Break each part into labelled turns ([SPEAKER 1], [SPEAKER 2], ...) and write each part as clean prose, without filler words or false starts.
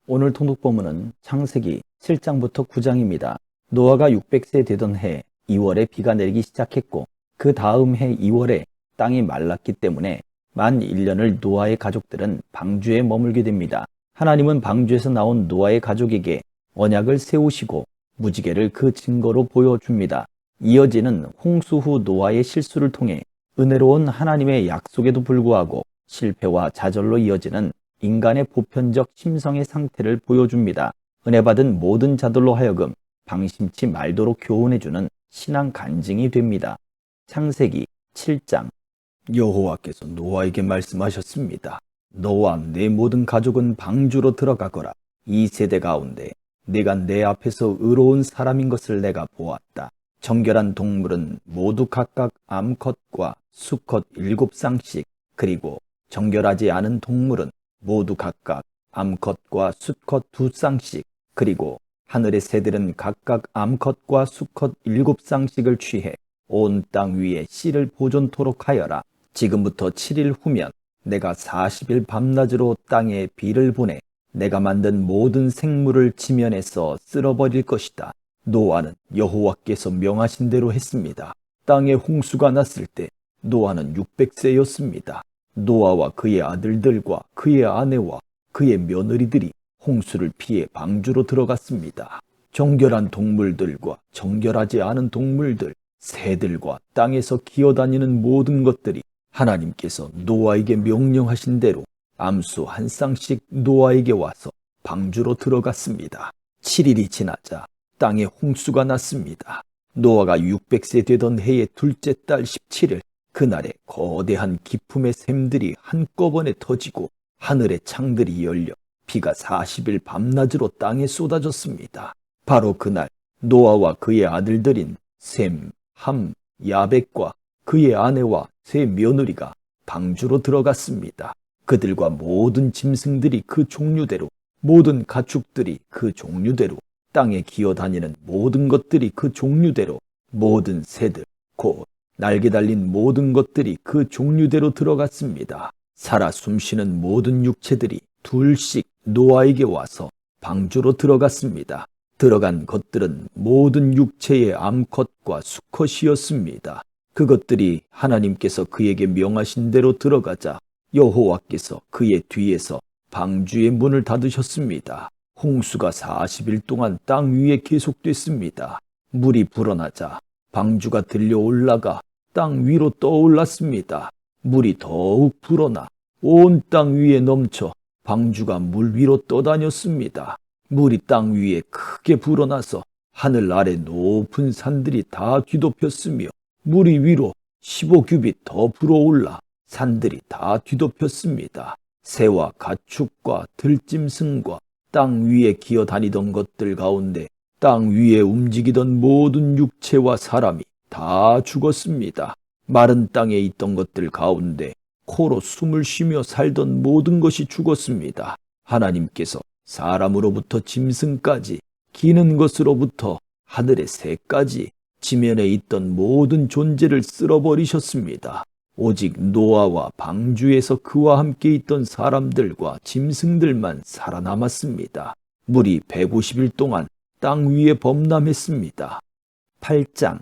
[SPEAKER 1] 오늘 통독본문은 창세기 7장부터 9장입니다. 노아가 600세 되던 해 2월에 비가 내리기 시작했고 그 다음 해 2월에 땅이 말랐기 때문에 만 1년을 노아의 가족들은 방주에 머물게 됩니다. 하나님은 방주에서 나온 노아의 가족에게 언약을 세우시고 무지개를 그 증거로 보여줍니다. 이어지는 홍수 후 노아의 실수를 통해 은혜로운 하나님의 약속에도 불구하고 실패와 좌절로 이어지는 인간의 보편적 심성의 상태를 보여줍니다. 은혜받은 모든 자들로 하여금 방심치 말도록 교훈해주는 신앙 간증이 됩니다. 창세기 7장. 여호와께서 노아에게 말씀하셨습니다. 너와 내 모든 가족은 방주로 들어가거라. 이 세대 가운데 내가 내 앞에서 의로운 사람인 것을 내가 보았다. 정결한 동물은 모두 각각 암컷과 수컷 7쌍씩, 그리고 정결하지 않은 동물은 모두 각각 암컷과 수컷 2쌍씩, 그리고 하늘의 새들은 각각 암컷과 수컷 7쌍씩을 취해 온 땅 위에 씨를 보존토록 하여라. 지금부터 7일 후면 내가 40일 밤낮으로 땅에 비를 보내 내가 만든 모든 생물을 지면에서 쓸어버릴 것이다. 노아는 여호와께서 명하신 대로 했습니다. 땅에 홍수가 났을 때 노아는 600세였습니다. 노아와 그의 아들들과 그의 아내와 그의 며느리들이 홍수를 피해 방주로 들어갔습니다. 정결한 동물들과 정결하지 않은 동물들, 새들과 땅에서 기어다니는 모든 것들이 하나님께서 노아에게 명령하신 대로 암수 한 쌍씩 노아에게 와서 방주로 들어갔습니다. 7일이 지나자 땅에 홍수가 났습니다. 노아가 600세 되던 해의 둘째 달 17일, 그날에 거대한 기품의 샘들이 한꺼번에 터지고 하늘의 창들이 열려 비가 40일 밤낮으로 땅에 쏟아졌습니다. 바로 그날 노아와 그의 아들들인 셈, 함, 야벳과 그의 아내와 세 며느리가 방주로 들어갔습니다. 그들과 모든 짐승들이 그 종류대로, 모든 가축들이 그 종류대로, 땅에 기어다니는 모든 것들이 그 종류대로, 모든 새들, 곧 날개 달린 모든 것들이 그 종류대로 들어갔습니다. 살아 숨쉬는 모든 육체들이 둘씩 노아에게 와서 방주로 들어갔습니다. 들어간 것들은 모든 육체의 암컷과 수컷이었습니다. 그것들이 하나님께서 그에게 명하신 대로 들어가자 여호와께서 그의 뒤에서 방주의 문을 닫으셨습니다. 홍수가 40일 동안 땅 위에 계속됐습니다. 물이 불어나자 방주가 들려 올라가 땅 위로 떠올랐습니다. 물이 더욱 불어나 온 땅 위에 넘쳐 방주가 물 위로 떠다녔습니다. 물이 땅 위에 크게 불어나서 하늘 아래 높은 산들이 다 뒤덮였으며 물이 위로 15규빗 더 불어올라 산들이 다 뒤덮였습니다. 새와 가축과 들짐승과 땅 위에 기어다니던 것들 가운데 땅 위에 움직이던 모든 육체와 사람이 다 죽었습니다. 마른 땅에 있던 것들 가운데 코로 숨을 쉬며 살던 모든 것이 죽었습니다. 하나님께서 사람으로부터 짐승까지, 기는 것으로부터 하늘의 새까지 지면에 있던 모든 존재를 쓸어버리셨습니다. 오직 노아와 방주에서 그와 함께 있던 사람들과 짐승들만 살아남았습니다. 물이 150일 동안 땅 위에 범람했습니다. 8장.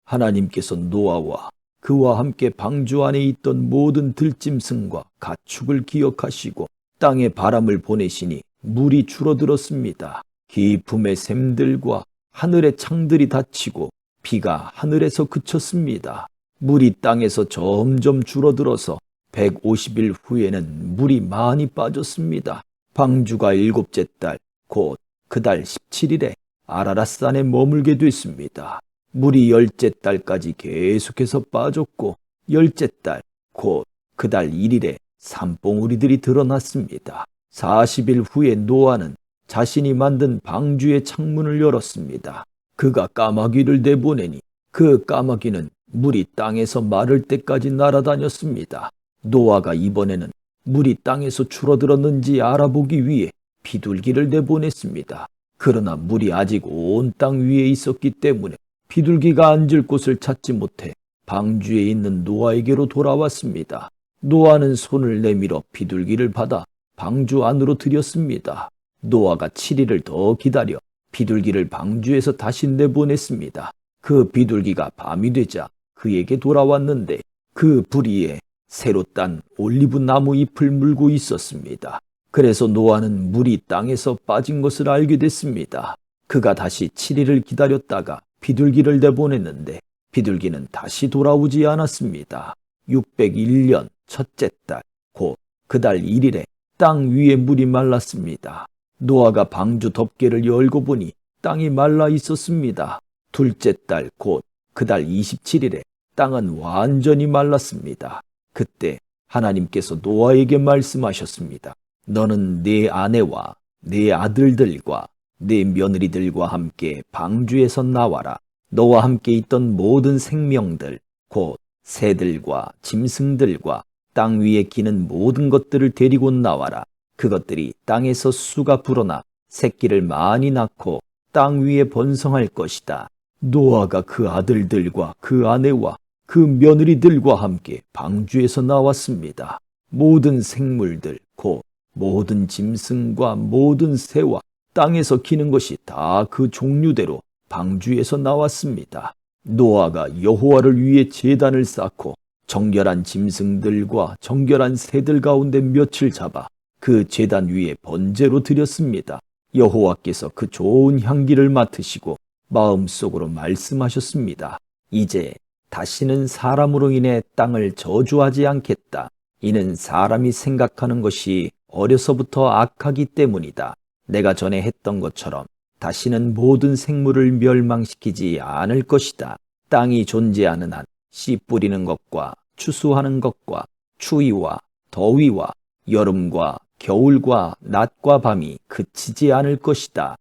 [SPEAKER 1] 하나님께서 노아와 그와 함께 방주 안에 있던 모든 들짐승과 가축을 기억하시고 땅에 바람을 보내시니 물이 줄어들었습니다. 깊음의 샘들과 하늘의 창들이 닫히고 비가 하늘에서 그쳤습니다. 물이 땅에서 점점 줄어들어서 150일 후에는 물이 많이 빠졌습니다. 방주가 7째 달, 곧 그 달 17일에 아라랏산에 머물게 됐습니다. 물이 10째 달까지 계속해서 빠졌고 10째 달, 곧 그 달 1일에 산봉우리들이 드러났습니다. 40일 후에 노아는 자신이 만든 방주의 창문을 열었습니다. 그가 까마귀를 내보내니 그 까마귀는 물이 땅에서 마를 때까지 날아다녔습니다. 노아가 이번에는 물이 땅에서 줄어들었는지 알아보기 위해 비둘기를 내보냈습니다. 그러나 물이 아직 온 땅 위에 있었기 때문에 비둘기가 앉을 곳을 찾지 못해 방주에 있는 노아에게로 돌아왔습니다. 노아는 손을 내밀어 비둘기를 받아 방주 안으로 들였습니다. 노아가 7일을 더 기다려 비둘기를 방주에서 다시 내보냈습니다. 그 비둘기가 밤이 되자 그에게 돌아왔는데 그 부리에 새로 딴 올리브 나무 잎을 물고 있었습니다. 그래서 노아는 물이 땅에서 빠진 것을 알게 됐습니다. 그가 다시 7일을 기다렸다가 비둘기를 내보냈는데 비둘기는 다시 돌아오지 않았습니다. 601년 첫째 달, 곧 그달 1일에 땅 위에 물이 말랐습니다. 노아가 방주 덮개를 열고 보니 땅이 말라 있었습니다. 둘째 달, 곧 그달 27일에 땅은 완전히 말랐습니다. 그때 하나님께서 노아에게 말씀하셨습니다. 너는 네 아내와 네 아들들과 네 며느리들과 함께 방주에서 나와라. 너와 함께 있던 모든 생명들, 곧 새들과 짐승들과 땅 위에 기는 모든 것들을 데리고 나와라. 그것들이 땅에서 수가 불어나 새끼를 많이 낳고 땅 위에 번성할 것이다. 노아가 그 아들들과 그 아내와 그 며느리들과 함께 방주에서 나왔습니다. 모든 생물들, 곧 모든 짐승과 모든 새와 땅에서 기는 것이 다 그 종류대로 방주에서 나왔습니다. 노아가 여호와를 위해 제단을 쌓고 정결한 짐승들과 정결한 새들 가운데 몇을 잡아 그 제단 위에 번제로 드렸습니다. 여호와께서 그 좋은 향기를 맡으시고 마음속으로 말씀하셨습니다. 이제 다시는 사람으로 인해 땅을 저주하지 않겠다. 이는 사람이 생각하는 것이 어려서부터 악하기 때문이다. 내가 전에 했던 것처럼 다시는 모든 생물을 멸망시키지 않을 것이다. 땅이 존재하는 한 씨 뿌리는 것과 추수하는 것과 추위와 더위와 여름과 겨울과 낮과 밤이 그치지 않을 것이다.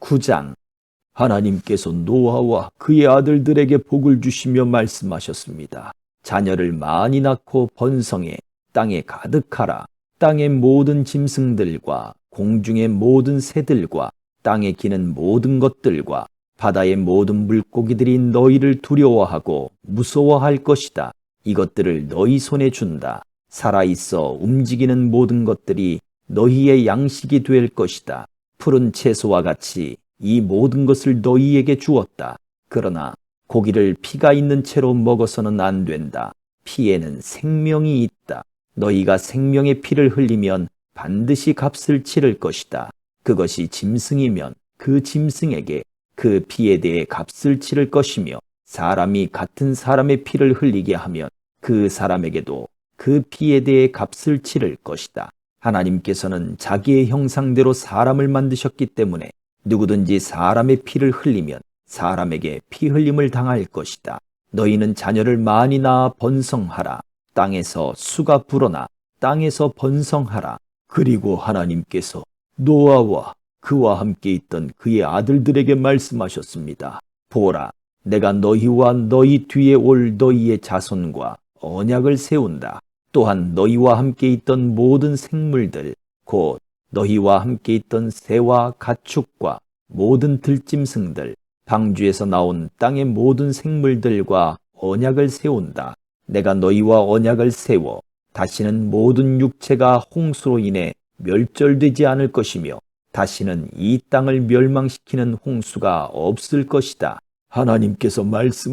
[SPEAKER 1] 9장. 하나님께서 노아와 그의 아들들에게 복을 주시며 말씀하셨습니다. 자녀를 많이 낳고 번성해 땅에 가득하라. 땅의 모든 짐승들과 공중의 모든 새들과 땅에 기는 모든 것들과 바다의 모든 물고기들이 너희를 두려워하고 무서워할 것이다. 이것들을 너희 손에 준다. 살아있어 움직이는 모든 것들이 너희의 양식이 될 것이다. 푸른 채소와 같이 이 모든 것을 너희에게 주었다. 그러나 고기를 피가 있는 채로 먹어서는 안 된다. 피에는 생명이 있다. 너희가 생명의 피를 흘리면 반드시 값을 치를 것이다. 그것이 짐승이면 그 짐승에게 그 피에 대해 값을 치를 것이며 사람이 같은 사람의 피를 흘리게 하면 그 사람에게도 그 피에 대해 값을 치를 것이다. 하나님께서는 자기의 형상대로 사람을 만드셨기 때문에 누구든지 사람의 피를 흘리면 사람에게 피 흘림을 당할 것이다. 너희는 자녀를 많이 낳아 번성하라. 땅에서 수가 불어나 땅에서 번성하라. 그리고 하나님께서 노아와 그와 함께 있던 그의 아들들에게 말씀하셨습니다. 보라, 내가 너희와 너희 뒤에 올 너희의 자손과 언약을 세운다. 또한 너희와 함께 있던 모든 생물들, 곧 너희와 함께 있던 새와 가축과 모든 들짐승들, 방주에서 나온 땅의 모든 생물들과 언약을 세운다. 내가 너희와 언약을 세워 다시는 모든 육체가 홍수로 인해 멸절되지 않을 것이며 다시는 이 땅을 멸망시키는 홍수가 없을 것이다. 하나님께서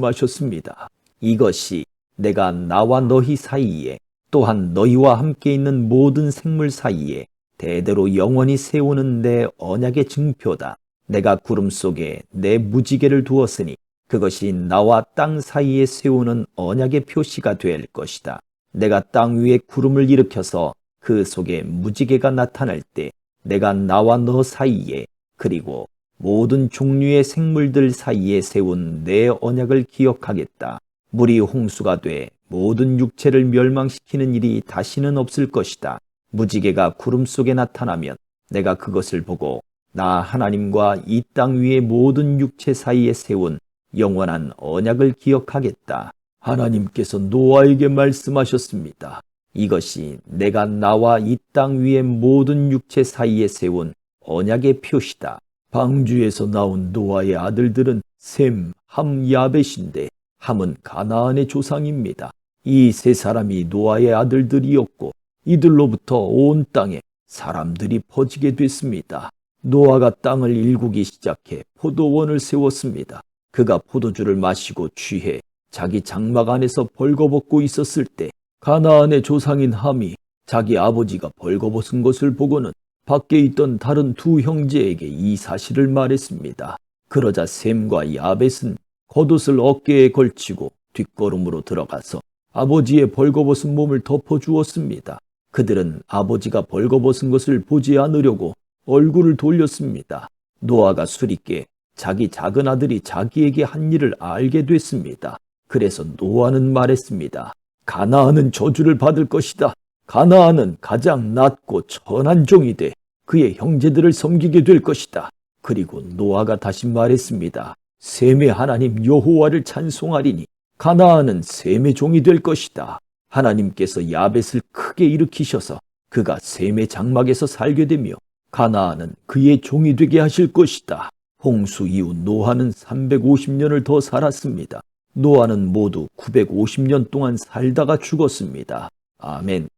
[SPEAKER 1] 말씀하셨습니다. 이것이 내가 나와 너희 사이에 또한 너희와 함께 있는 모든 생물 사이에 대대로 영원히 세우는 내 언약의 증표다. 내가 구름 속에 내 무지개를 두었으니 그것이 나와 땅 사이에 세우는 언약의 표시가 될 것이다. 내가 땅 위에 구름을 일으켜서 그 속에 무지개가 나타날 때 내가 나와 너 사이에 그리고 모든 종류의 생물들 사이에 세운 내 언약을 기억하겠다. 물이 홍수가 돼 모든 육체를 멸망시키는 일이 다시는 없을 것이다. 무지개가 구름 속에 나타나면 내가 그것을 보고 나 하나님과 이 땅 위의 모든 육체 사이에 세운 영원한 언약을 기억하겠다. 하나님께서 노아에게 말씀하셨습니다. 이것이 내가 나와 이 땅 위의 모든 육체 사이에 세운 언약의 표시다. 방주에서 나온 노아의 아들들은 셈, 함, 야벳인데 함은 가나안의 조상입니다. 이 세 사람이 노아의 아들들이었고 이들로부터 온 땅에 사람들이 퍼지게 됐습니다. 노아가 땅을 일구기 시작해 포도원을 세웠습니다. 그가 포도주를 마시고 취해 자기 장막 안에서 벌거벗고 있었을 때 가나안의 조상인 함이 자기 아버지가 벌거벗은 것을 보고는 밖에 있던 다른 두 형제에게 이 사실을 말했습니다. 그러자 셈과 야벳은 겉옷을 어깨에 걸치고 뒷걸음으로 들어가서 아버지의 벌거벗은 몸을 덮어주었습니다. 그들은 아버지가 벌거벗은 것을 보지 않으려고 얼굴을 돌렸습니다. 노아가 술이 깨 자기 작은 아들이 자기에게 한 일을 알게 됐습니다. 그래서 노아는 말했습니다. 가나안은 저주를 받을 것이다. 가나안은 가장 낮고 천한 종이 돼 그의 형제들을 섬기게 될 것이다. 그리고 노아가 다시 말했습니다. 셈의 하나님 여호와를 찬송하리니 가나안은 셈의 종이 될 것이다. 하나님께서 야벳을 크게 일으키셔서 그가 셈의 장막에서 살게 되며 가나안은 그의 종이 되게 하실 것이다. 홍수 이후 노아는 350년을 더 살았습니다. 노아는 모두 950년 동안 살다가 죽었습니다. 아멘.